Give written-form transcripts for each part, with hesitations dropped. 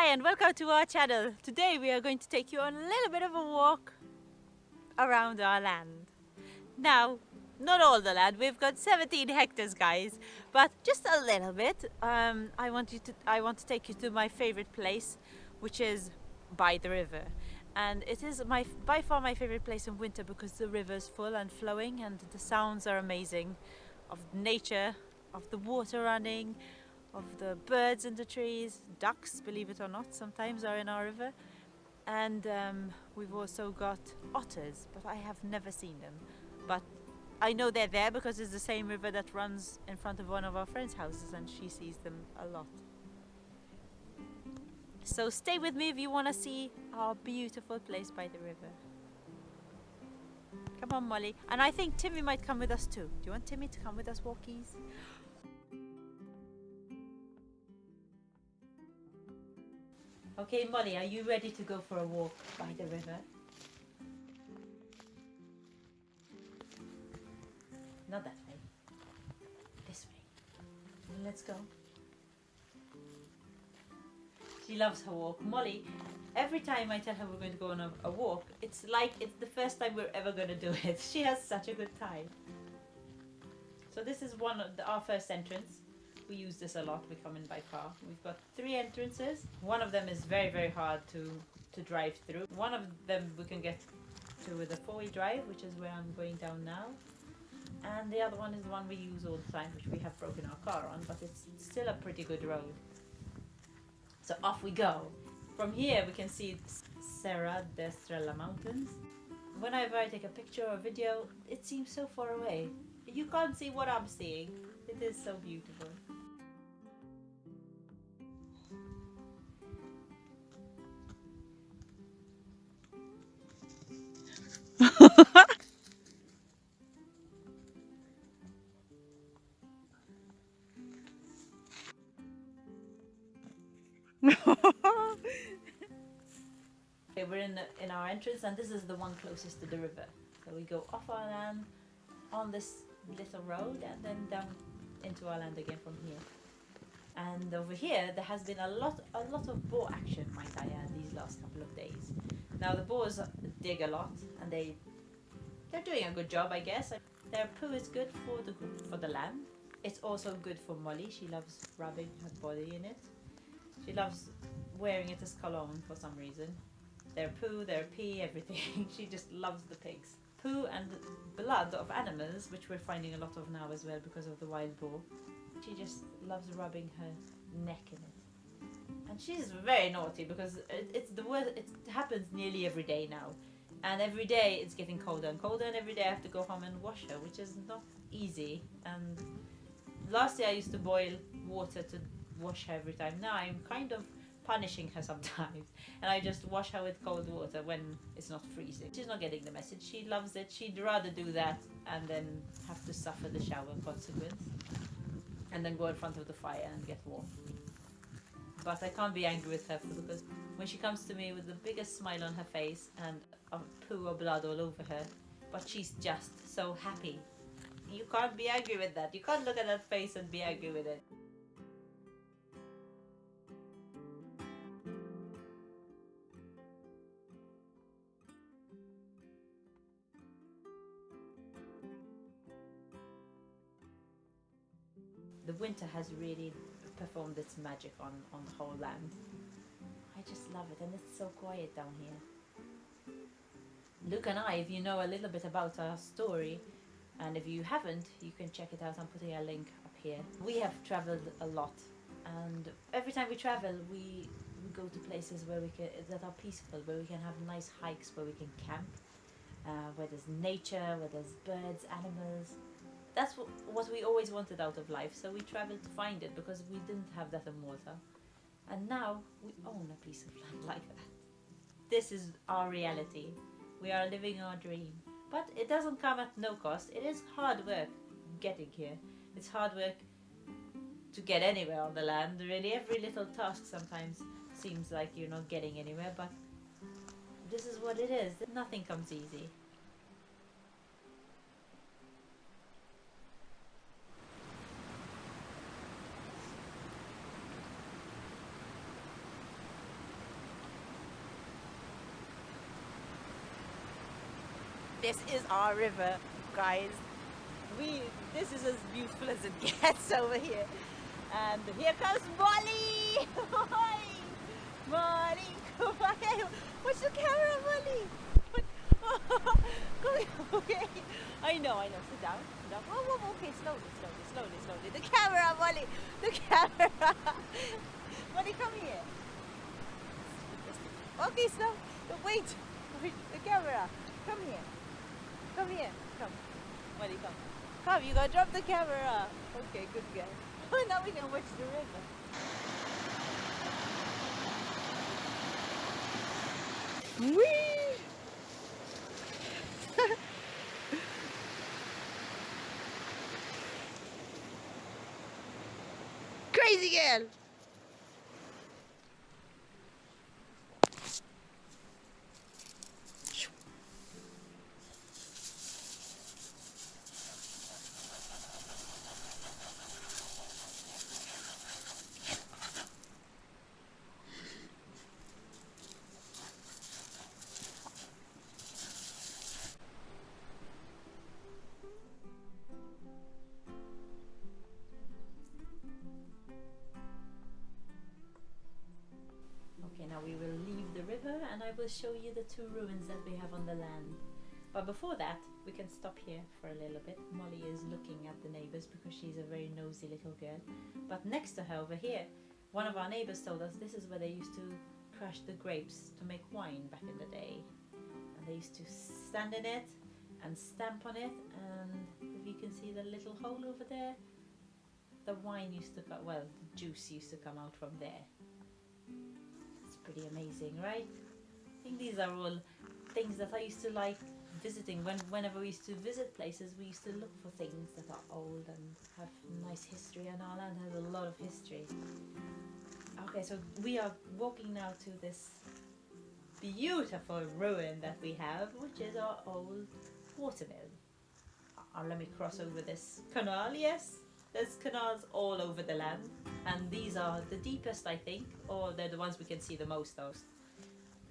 and welcome to our channel. Today we are going to take you on a little bit of a walk around our land. Now, not all the land, we've got 17 hectares guys, but just a little bit. I want to take you to my favorite place, which is by the river. And it is by far my favorite place in winter because the river is full and flowing and the sounds are amazing of nature, of the water running, of the birds in the trees. Ducks, believe it or not, sometimes are in our river. And we've also got otters, but I have never seen them. But I know they're there because it's the same river that runs in front of one of our friends' houses and she sees them a lot. So stay with me if you want to see our beautiful place by the river. Come on, Molly. And I think Timmy might come with us too. Do you want Timmy to come with us, walkies? Okay, Molly, are you ready to go for a walk by the river? Not that way. This way. Let's go. She loves her walk. Molly, every time I tell her we're going to go on a walk, it's like it's the first time we're ever going to do it. She has such a good time. So this is our first entrance. We use this a lot. We come in by car. We've got 3 entrances. One of them is very, very hard to drive through. One of them we can get to with a 4-wheel drive, which is where I'm going down now. And the other one is the one we use all the time, which we have broken our car on, but it's still a pretty good road. So off we go. From here we can see Serra de Estrella Mountains. Whenever I take a picture or video, it seems so far away. You can't see what I'm seeing. It is so beautiful. Okay, we're in our entrance and this is the one closest to the river. So we go off our land on this little road and then down into our land again from here. And over here there has been a lot of boar action, might I add, these last couple of days. Now the boars dig a lot and they're doing a good job, I guess. Their poo is good for the land. It's also good for Molly. She loves rubbing her body in it. She loves wearing it as cologne for some reason. Their poo, their pee, everything. She just loves the pigs. Poo and blood of animals, which we're finding a lot of now as well because of the wild boar. She just loves rubbing her neck in it. And she's very naughty because it's the worst. It happens nearly every day now. And every day it's getting colder and colder, and every day I have to go home and wash her, which is not easy. And last year I used to boil water to wash her every time. Now I'm kind of punishing her sometimes, and I just wash her with cold water when it's not freezing. She's not getting the message. She loves it. She'd rather do that and then have to suffer the shower consequence and then go in front of the fire and get warm. But I can't be angry with her because when she comes to me with the biggest smile on her face and poo or blood all over her, but she's just so happy. You can't be angry with that. You can't look at that face and be angry with it. The winter has really performed its magic on the whole land. I just love it, and it's so quiet down here. Luke and I, if you know a little bit about our story, and if you haven't, you can check it out. I'm putting a link up here. We have traveled a lot, and every time we travel, we go to places where that are peaceful, where we can have nice hikes, where we can camp, where there's nature, where there's birds, animals. That's what we always wanted out of life, so we traveled to find it because we didn't have that in Malta. And now we own a piece of land like that. This is our reality. We are living our dream. But it doesn't come at no cost. It is hard work getting here. It's hard work to get anywhere on the land. Really, every little task sometimes seems like you're not getting anywhere, but this is what it is. Nothing comes easy. This is our river, guys. This is as beautiful as it gets over here. And here comes Molly! Molly, come on. What's the camera, Molly? Okay. I know. Sit down. Whoa. Okay, slowly. The camera, Molly. The camera. Molly, come here. Okay, slow. Wait. The camera. Come here. Come. Molly, come. Come, you gotta drop the camera. Okay, good girl. Now we can watch the river. Whee! Crazy girl! Okay, now we will leave the river and I will show you the two ruins that we have on the land. But before that, we can stop here for a little bit. Molly is looking at the neighbors because she's a very nosy little girl. But next to her over here, one of our neighbors told us this is where they used to crush the grapes to make wine back in the day. And they used to stand in it and stamp on it, and if you can see the little hole over there, the wine used to come, well, the juice used to come out from there. It's pretty amazing, right? I think these are all things that I used to like visiting. Whenever we used to visit places, we used to look for things that are old and have nice history, and our land has a lot of history. Okay, so we are walking now to this beautiful ruin that we have, which is our old watermill. Let me cross over this canal. Yes, there's canals all over the land, and these are the deepest, I think, or they're the ones we can see the most of.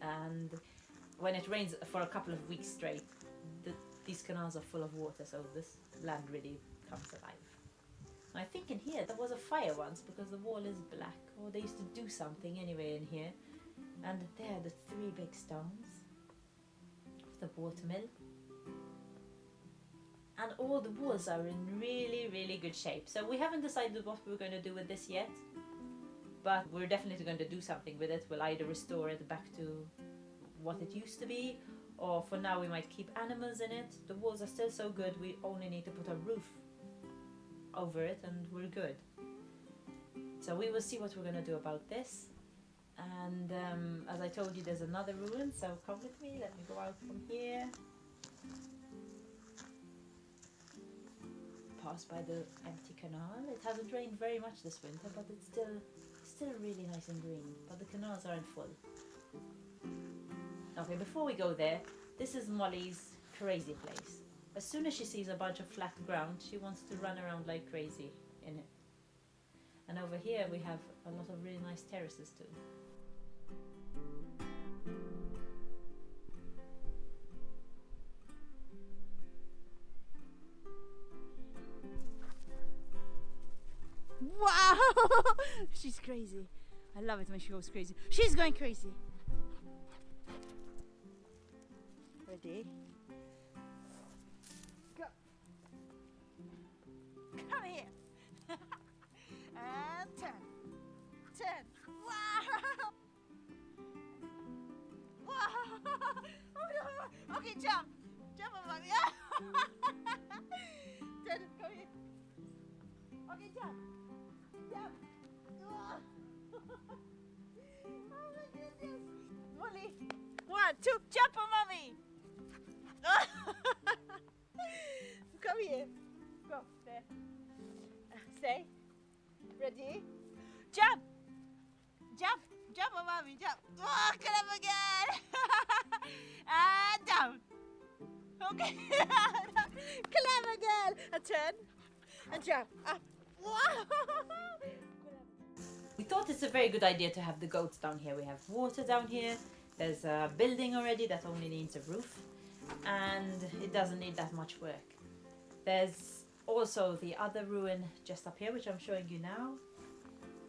And when it rains for a couple of weeks straight, these canals are full of water, so this land really comes alive. I think in here there was a fire once because the wall is black, or they used to do something anyway in here. And there are the three big stones of the watermill. And all the walls are in really, really good shape. So we haven't decided what we're going to do with this yet, but we're definitely going to do something with it. We'll either restore it back to what it used to be, or for now we might keep animals in it. The walls are still so good, we only need to put a roof over it and we're good. So we will see what we're going to do about this. And as I told you, there's another ruin, so come with me. Let me go out from here. Pass by the empty canal. It hasn't rained very much this winter, but it's still really nice and green. But the canals aren't full. Okay, before we go there, this is Molly's crazy place. As soon as she sees a bunch of flat ground, she wants to run around like crazy in it. And over here we have a lot of really nice terraces too. Wow! She's crazy. I love it when she goes crazy. She's going crazy. Ready? Go. Come here. And turn. Wow! Wow! Okay, jump on me. Turn. Come here. Okay, jump. Oh my goodness. Molly. 1, 2, jump on mommy. Come here. Go. There. Stay. Ready? Jump. Jump on mommy. Jump. Oh, clever again. And down. Okay. Clever girl. And turn. And jump. Up. Wow. We thought it's a very good idea to have the goats down here. We have water down here. There's a building already that only needs a roof. and it doesn't need that much work. There's also the other ruin just up here, which I'm showing you now.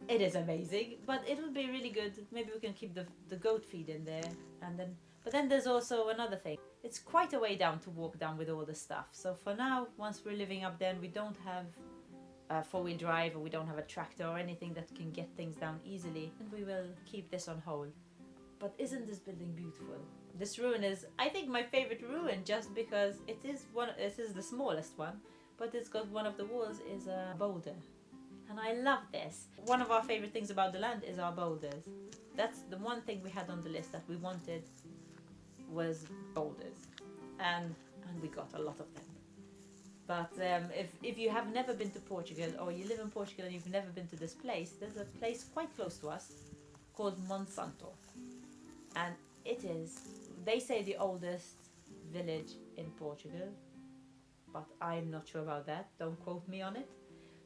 It is amazing, but it'll be really good. Maybe we can keep the goat feed in there, but then there's also another thing. It's quite a way down to walk down with all the stuff. So for now, once we're living up there and we don't have a four-wheel drive, or we don't have a tractor or anything that can get things down easily, and we will keep this on hold. But isn't this building beautiful? This ruin is, I think, my favorite ruin, just because it is the smallest one, but it's got one of the walls is a boulder. And I love this. One of our favorite things about the land is our boulders. That's the one thing we had on the list that we wanted, was boulders. And we got a lot of them. But if you have never been to Portugal, or you live in Portugal and you've never been to this place, there's a place quite close to us called Monsanto. And it is, they say, the oldest village in Portugal, but I'm not sure about that. Don't quote me on it.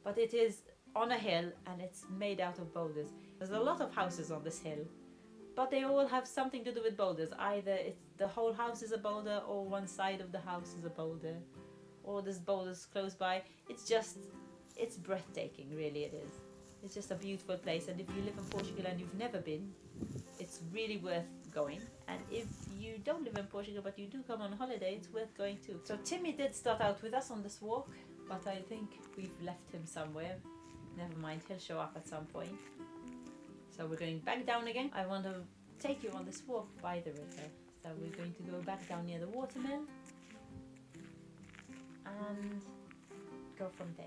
But it is on a hill and it's made out of boulders. There's a lot of houses on this hill, but they all have something to do with boulders. Either it's the whole house is a boulder, or one side of the house is a boulder, or there's boulders close by. It's breathtaking, really it is. It's just a beautiful place, and if you live in Portugal and you've never been, it's really worth going. And if you don't live in Portugal but you do come on holiday, it's worth going too. So Timmy did start out with us on this walk, but I think we've left him somewhere. Never mind, he'll show up at some point. So we're going back down again. I want to take you on this walk by the river. So we're going to go back down near the watermill and go from there.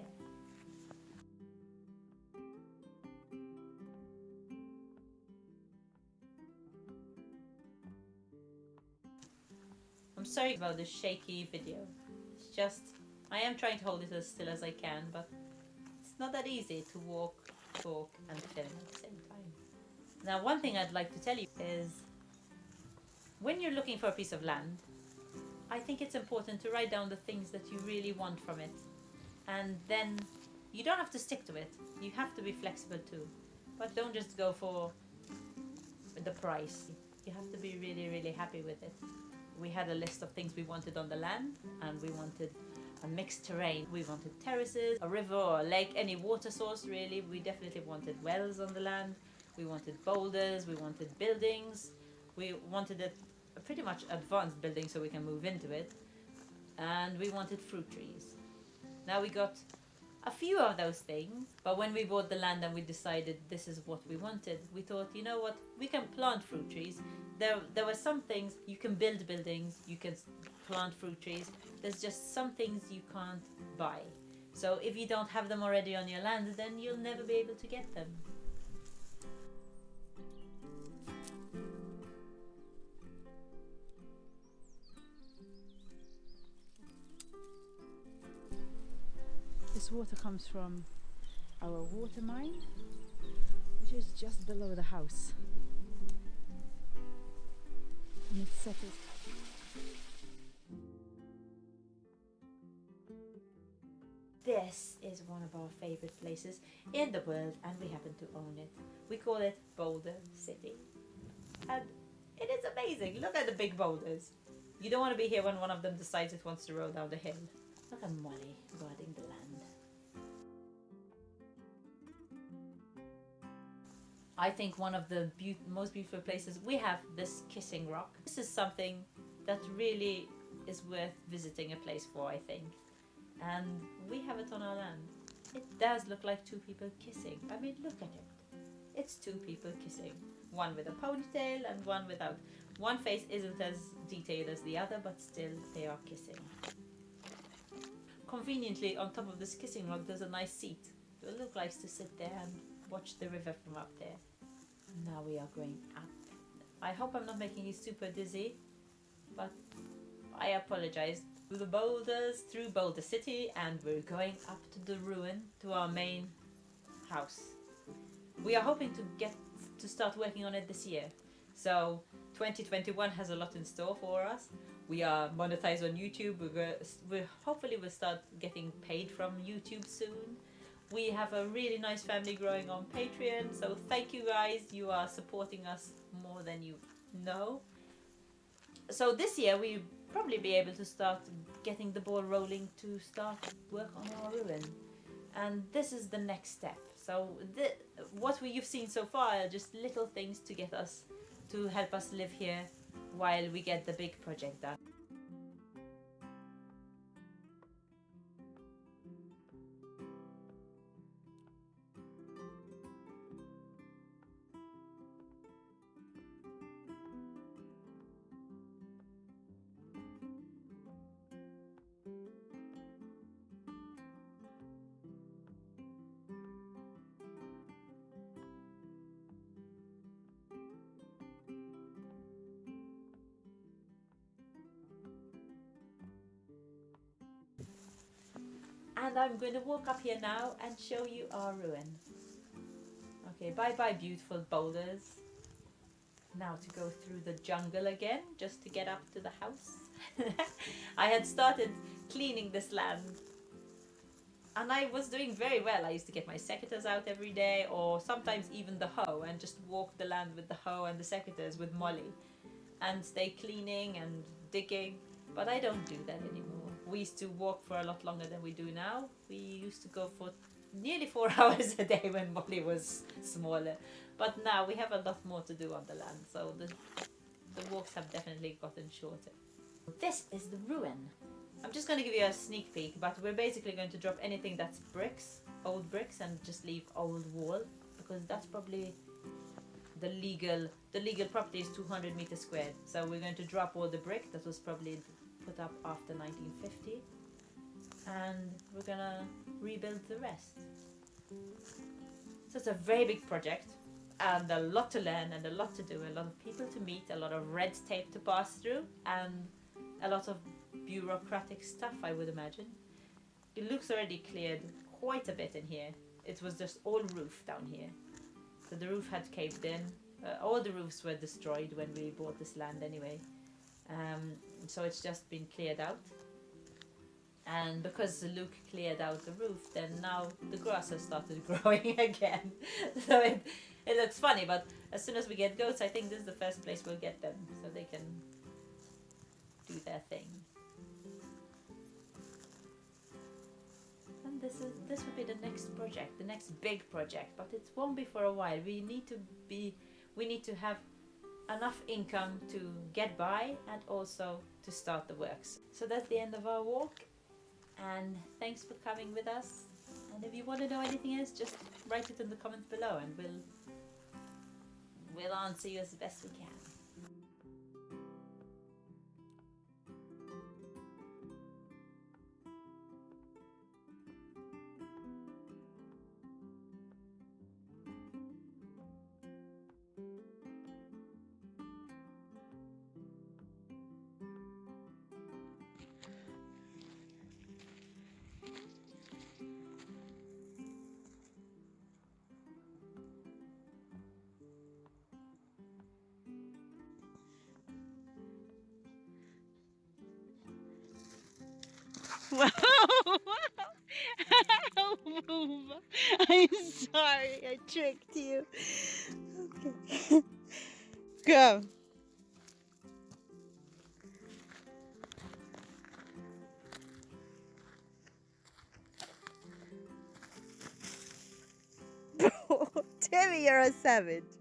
I'm sorry about this shaky video. It's just, I am trying to hold it as still as I can, but it's not that easy to walk, talk and film at the same time. Now, one thing I'd like to tell you is, when you're looking for a piece of land, I think it's important to write down the things that you really want from it. And then you don't have to stick to it. You have to be flexible too. But don't just go for the price. You have to be really, really happy with it. We had a list of things we wanted on the land, and we wanted a mixed terrain. We wanted terraces, a river or a lake, any water source really. We definitely wanted wells on the land. We wanted boulders, we wanted buildings. We wanted a pretty much advanced building so we can move into it. And we wanted fruit trees. Now we got a few of those things, but when we bought the land and we decided this is what we wanted, we thought, you know what, we can plant fruit trees. There were some things, you can build buildings, you can plant fruit trees. There's just some things you can't buy. So if you don't have them already on your land, then you'll never be able to get them. This water comes from our water mine, which is just below the house. And it's settled. This is one of our favorite places in the world, and we happen to own it. We call it Boulder City. And it is amazing. Look at the big boulders. You don't want to be here when one of them decides it wants to roll down the hill. Look at Molly guarding the land. I think one of the most beautiful places, we have this kissing rock. This is something that really is worth visiting a place for, I think. And we have it on our land. It does look like two people kissing. I mean, look at it. It's two people kissing. One with a ponytail and one without. One face isn't as detailed as the other, but still they are kissing. Conveniently, on top of this kissing rock, there's a nice seat. It looks like to sit there and watch the river from up there. Now we are going up. I hope I'm not making you super dizzy, but I apologize. Through the boulders, through Boulder City, and we're going up to the ruin, to our main house. We are hoping to get to start working on it this year. So 2021 has a lot in store for us. We are monetized on YouTube. Hopefully we'll start getting paid from YouTube soon. We have a really nice family growing on Patreon. So thank you guys. You are supporting us more than you know. So this year we probably be able to start getting the ball rolling to start work on our ruin, and this is the next step. So what you've seen so far are just little things to get us to help us live here while we get the big project done. And I'm going to walk up here now and show you our ruin. Okay, bye bye beautiful boulders. Now to go through the jungle again, just to get up to the house. I had started cleaning this land and I was doing very well. I used to get my secateurs out every day, or sometimes even the hoe, and just walk the land with the hoe and the secateurs with Molly and stay cleaning and digging. But I don't do that anymore. We used to walk for a lot longer than we do now. We used to go for nearly 4 hours a day when Molly was smaller. But now we have a lot more to do on the land, so the walks have definitely gotten shorter. This is the ruin. I'm just going to give you a sneak peek, but we're basically going to drop anything that's bricks, old bricks, and just leave old wall, because that's probably the legal property is 200 meters squared. So we're going to drop all the brick that was probably put up after 1950, and we're gonna rebuild the rest. So it's a very big project and a lot to learn and a lot to do, a lot of people to meet, a lot of red tape to pass through, and a lot of bureaucratic stuff, I would imagine. It looks already cleared quite a bit in here. It was just all roof down here, so the roof had caved in. All the roofs were destroyed when we bought this land anyway. So it's just been cleared out, and because Luke cleared out the roof, then now the grass has started growing again. So it looks funny, but as soon as we get goats, I think this is the first place we'll get them, so they can do their thing. And this would be the next project, the next big project, but it won't be for a while. We need to have enough income to get by and also to start the works. So that's the end of our walk, and thanks for coming with us. And if you want to know anything else, just write it in the comments below, and we'll answer you as best we can. Wow! Move. I'm sorry, I tricked you. Okay. Go. Timmy, you're a savage.